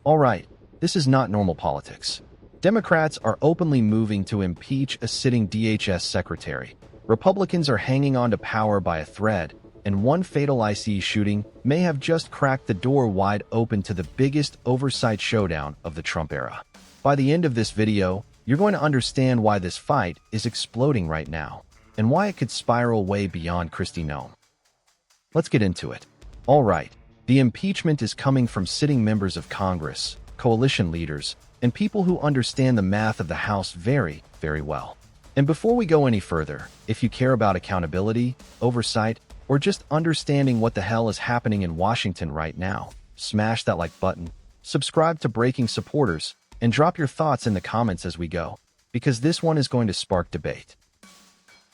All right, this is not normal politics. Democrats are openly moving to impeach a sitting DHS secretary. Republicans are hanging on to power by a thread, and one fatal IC shooting may have just cracked the door wide open to the biggest oversight showdown of the Trump era. By the end of this video, you're going to understand why this fight is exploding right now, and why it could spiral way beyond Kristi Noem. Let's get into it. All right, the impeachment is coming from sitting members of Congress, coalition leaders, and people who understand the math of the House very, very well. And before we go any further, if you care about accountability, oversight, or just understanding what the hell is happening in Washington right now, smash that like button, subscribe to Breaking Supporters, and drop your thoughts in the comments as we go, because this one is going to spark debate.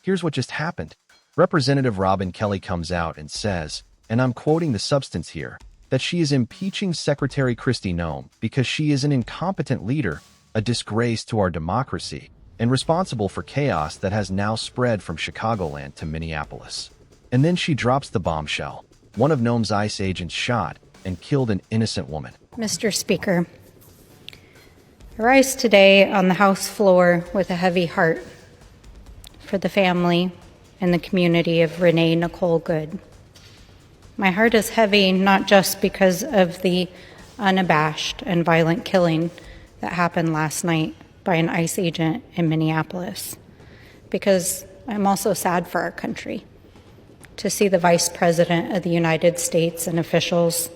Here's what just happened. Representative Robin Kelly comes out and says, and I'm quoting the substance here, that she is impeaching Secretary Kristi Noem because she is an incompetent leader, a disgrace to our democracy, and responsible for chaos that has now spread from Chicagoland to Minneapolis. And then she drops the bombshell. One of Noem's ICE agents shot and killed an innocent woman. Mr. Speaker, I rise today on the House floor with a heavy heart for the family and the community of Renee Nicole Good. My heart is heavy not just because of the unabashed and violent killing that happened last night by an ICE agent in Minneapolis, because I'm also sad for our country to see the Vice President of the United States and officials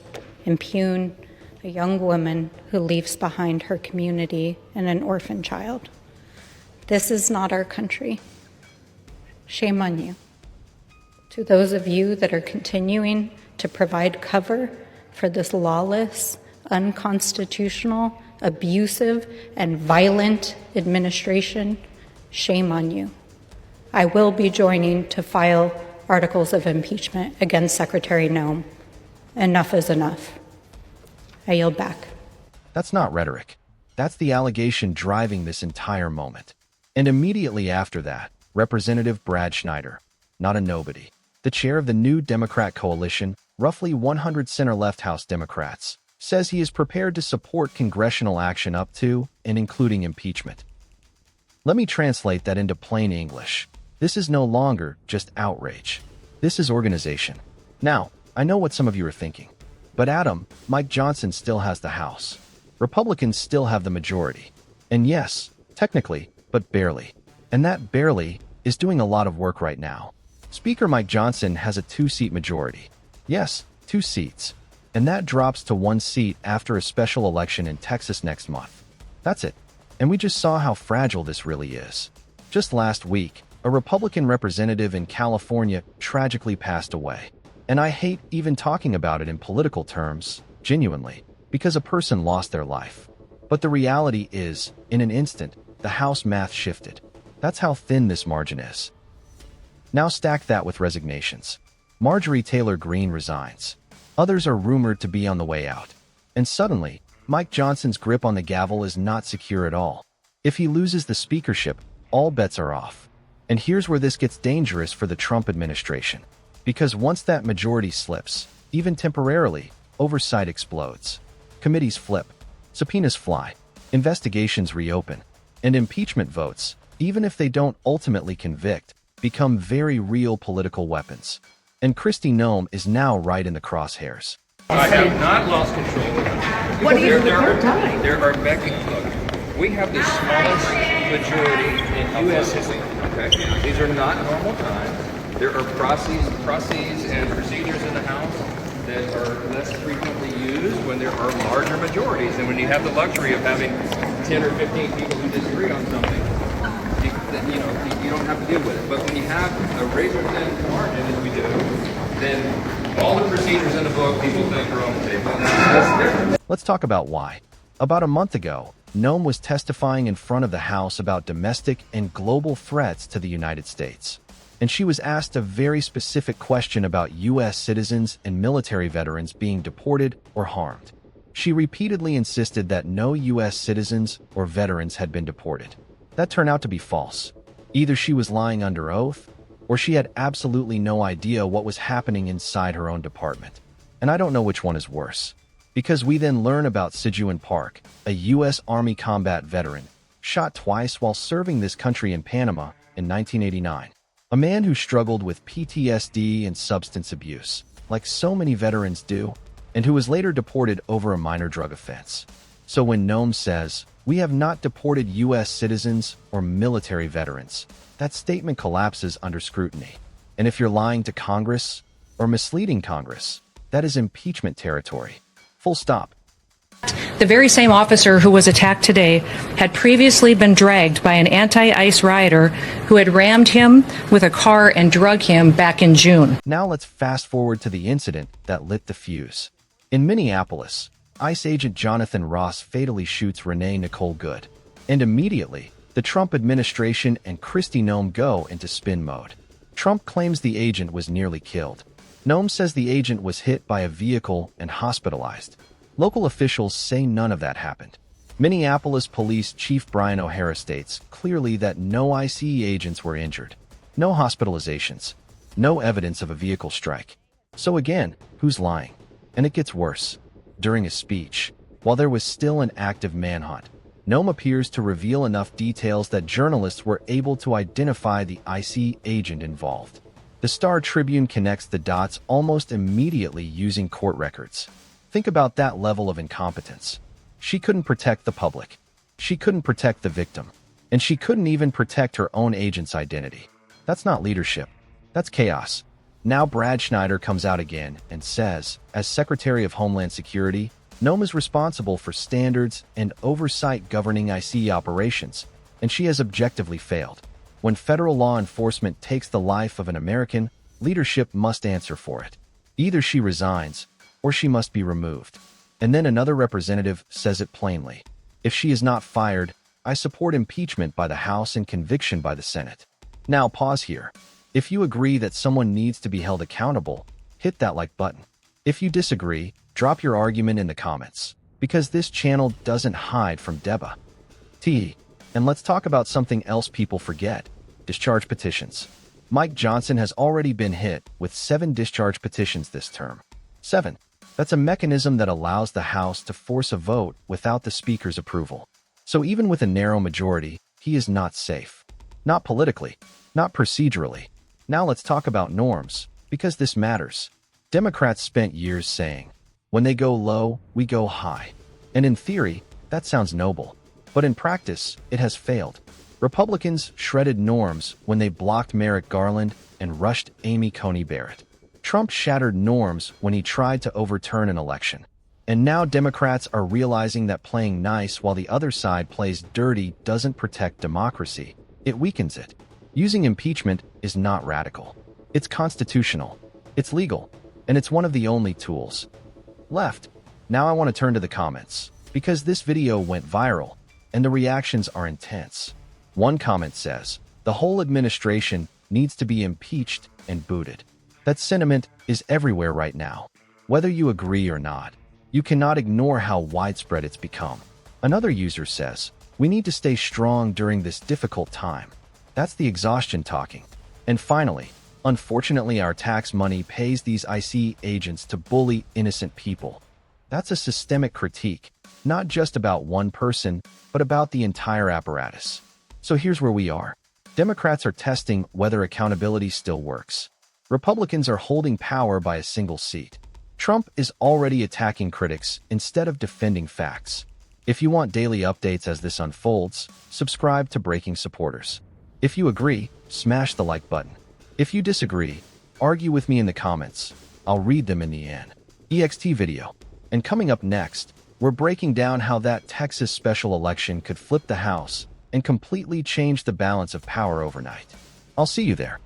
impugn a young woman who leaves behind her community and an orphan child. This is not our country. Shame on you. To those of you that are continuing to provide cover for this lawless, unconstitutional, abusive, and violent administration, shame on you. I will be joining to file articles of impeachment against Secretary Noem. Enough is enough. I yield back. That's not rhetoric. That's the allegation driving this entire moment. And immediately after that, Representative Brad Schneider, not a nobody, the chair of the new Democrat coalition, roughly 100 center-left House Democrats, says he is prepared to support congressional action up to and including impeachment. Let me translate that into plain English. This is no longer just outrage. This is organization. Now, I know what some of you are thinking. But Adam, Mike Johnson still has the House. Republicans still have the majority. And yes, technically, but barely. And that barely is doing a lot of work right now. Speaker Mike Johnson has a 2-seat majority. Yes, 2 seats. And that drops to 1 seat after a special election in Texas next month. That's it. And we just saw how fragile this really is. Just last week, a Republican representative in California tragically passed away. And I hate even talking about it in political terms, genuinely, because a person lost their life. But the reality is, in an instant, the House math shifted. That's how thin this margin is. Now stack that with resignations. Marjorie Taylor Greene resigns. Others are rumored to be on the way out. And suddenly, Mike Johnson's grip on the gavel is not secure at all. If he loses the speakership, all bets are off. And here's where this gets dangerous for the Trump administration. Because once that majority slips, even temporarily, oversight explodes. Committees flip, subpoenas fly, investigations reopen, and impeachment votes, even if they don't ultimately convict, become very real political weapons. And Kristi Noem is now right in the crosshairs. I have not lost control. What do you do the third time? There are begging. Look, we have the smallest majority in U.S. history. Okay, these are not normal times. There are processes and procedures in the House that are less frequently used when there are larger majorities, and when you have the luxury of having 10 or 15 people who disagree on something, you don't have to deal with it. But when you have a razor-thin margin, as we do, then all the procedures in the book people think are on the table. That's different. Let's talk about why. About a month ago, Noem was testifying in front of the House about domestic and global threats to the United States. And she was asked a very specific question about U.S. citizens and military veterans being deported or harmed. She repeatedly insisted that no U.S. citizens or veterans had been deported. That turned out to be false. Either she was lying under oath, or she had absolutely no idea what was happening inside her own department. And I don't know which one is worse. Because we then learn about Sijuan Park, a U.S. Army combat veteran, shot twice while serving this country in Panama in 1989. A man who struggled with PTSD and substance abuse, like so many veterans do, and who was later deported over a minor drug offense. So when Noam says, "We have not deported U.S. citizens or military veterans," that statement collapses under scrutiny. And if you're lying to Congress or misleading Congress, that is impeachment territory. Full stop. The very same officer who was attacked today had previously been dragged by an anti-ICE rioter who had rammed him with a car and drug him back in June. Now let's fast forward to the incident that lit the fuse. In Minneapolis, ICE agent Jonathan Ross fatally shoots Renee Nicole Good. And immediately, the Trump administration and Kristi Noem go into spin mode. Trump claims the agent was nearly killed. Noem says the agent was hit by a vehicle and hospitalized. Local officials say none of that happened. Minneapolis Police Chief Brian O'Hara states clearly that no ICE agents were injured. No hospitalizations. No evidence of a vehicle strike. So again, who's lying? And it gets worse. During a speech, while there was still an active manhunt, Noem appears to reveal enough details that journalists were able to identify the ICE agent involved. The Star Tribune connects the dots almost immediately using court records. Think about that level of incompetence. She couldn't protect the public. She couldn't protect the victim. And she couldn't even protect her own agent's identity. That's not leadership. That's chaos. Now Brad Schneider comes out again and says, as Secretary of Homeland Security, Noem is responsible for standards and oversight governing ICE operations, and she has objectively failed. When federal law enforcement takes the life of an American, leadership must answer for it. Either she resigns, or she must be removed. And then another representative says it plainly. If she is not fired, I support impeachment by the House and conviction by the Senate. Now pause here. If you agree that someone needs to be held accountable, hit that like button. If you disagree, drop your argument in the comments, because this channel doesn't hide from Deba. And let's talk about something else people forget. Discharge petitions. Mike Johnson has already been hit with 7 discharge petitions this term. 7. That's a mechanism that allows the House to force a vote without the Speaker's approval. So even with a narrow majority, he is not safe. Not politically, not procedurally. Now let's talk about norms, because this matters. Democrats spent years saying, when they go low, we go high. And in theory, that sounds noble. But in practice, it has failed. Republicans shredded norms when they blocked Merrick Garland and rushed Amy Coney Barrett. Trump shattered norms when he tried to overturn an election. And now Democrats are realizing that playing nice while the other side plays dirty doesn't protect democracy. It weakens it. Using impeachment is not radical. It's constitutional. It's legal. And it's one of the only tools left. Now I want to turn to the comments, because this video went viral, and the reactions are intense. One comment says, the whole administration needs to be impeached and booted. That sentiment is everywhere right now. Whether you agree or not, you cannot ignore how widespread it's become. Another user says, we need to stay strong during this difficult time. That's the exhaustion talking. And finally, unfortunately our tax money pays these ICE agents to bully innocent people. That's a systemic critique, not just about one person, but about the entire apparatus. So here's where we are. Democrats are testing whether accountability still works. Republicans are holding power by a single seat. Trump is already attacking critics instead of defending facts. If you want daily updates as this unfolds, subscribe to Breaking Supporters. If you agree, smash the like button. If you disagree, argue with me in the comments. I'll read them in the end. EXT video. And coming up next, we're breaking down how that Texas special election could flip the House and completely change the balance of power overnight. I'll see you there.